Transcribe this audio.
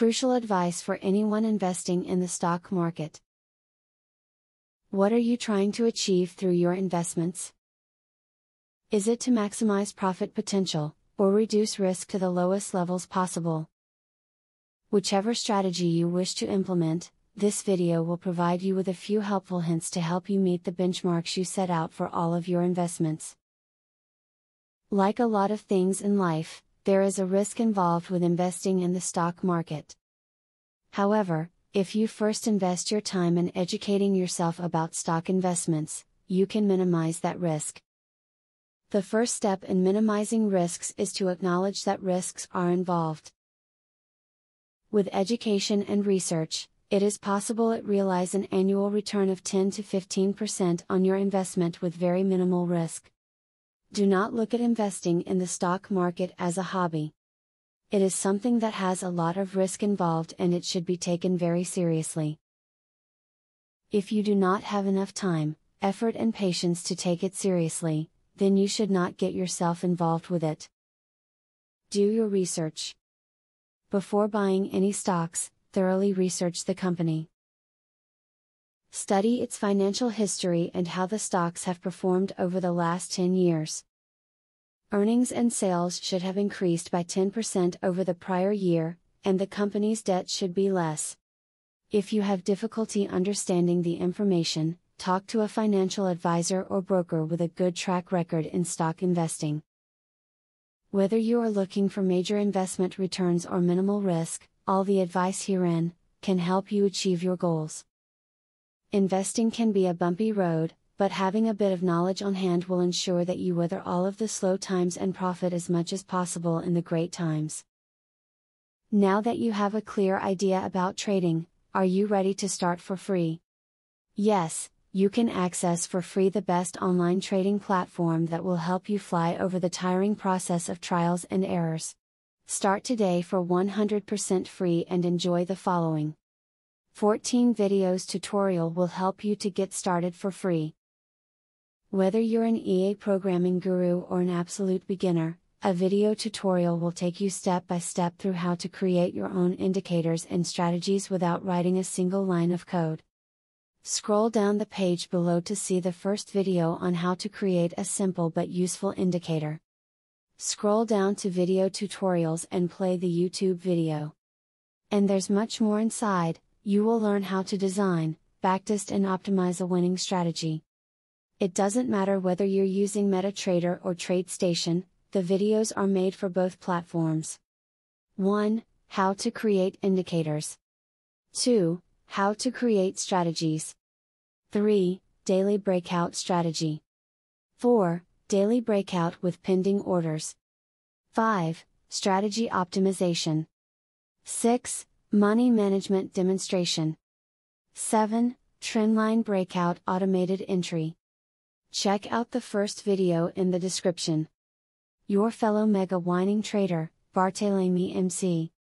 Crucial advice for anyone investing in the stock market. What are you trying to achieve through your investments? Is it to maximize profit potential, or reduce risk to the lowest levels possible? Whichever strategy you wish to implement, this video will provide you with a few helpful hints to help you meet the benchmarks you set out for all of your investments. Like a lot of things in life, there is a risk involved with investing in the stock market. However, if you first invest your time in educating yourself about stock investments, you can minimize that risk. The first step in minimizing risks is to acknowledge that risks are involved. With education and research, it is possible to realize an annual return of 10 to 15% on your investment with very minimal risk. Do not look at investing in the stock market as a hobby. It is something that has a lot of risk involved and it should be taken very seriously. If you do not have enough time, effort and patience to take it seriously, then you should not get yourself involved with it. Do your research. Before buying any stocks, thoroughly research the company. Study its financial history and how the stocks have performed over the last 10 years. Earnings and sales should have increased by 10% over the prior year, and the company's debt should be less. If you have difficulty understanding the information, talk to a financial advisor or broker with a good track record in stock investing. Whether you are looking for major investment returns or minimal risk, all the advice herein can help you achieve your goals. Investing can be a bumpy road, but having a bit of knowledge on hand will ensure that you weather all of the slow times and profit as much as possible in the great times. Now that you have a clear idea about trading, are you ready to start for free? Yes, you can access for free the best online trading platform that will help you fly over the tiring process of trials and errors. Start today for 100% free and enjoy the following 14 videos tutorial will help you to get started for free. Whether you're an EA programming guru or an absolute beginner, a video tutorial will take you step by step through how to create your own indicators and strategies without writing a single line of code. Scroll down the page below to see the first video on how to create a simple but useful indicator. Scroll down to video tutorials and play the YouTube video. And there's much more inside. You will learn how to design, backtest and optimize a winning strategy. It doesn't matter whether you're using MetaTrader or TradeStation, the videos are made for both platforms. 1. How to create indicators. 2. How to create strategies. 3. Daily breakout strategy. 4. Daily breakout with pending orders. 5. Strategy optimization. 6. Money management demonstration. 7. Trendline breakout automated entry. Check out the first video in the description. Your fellow mega winning trader, Barthelemy MC.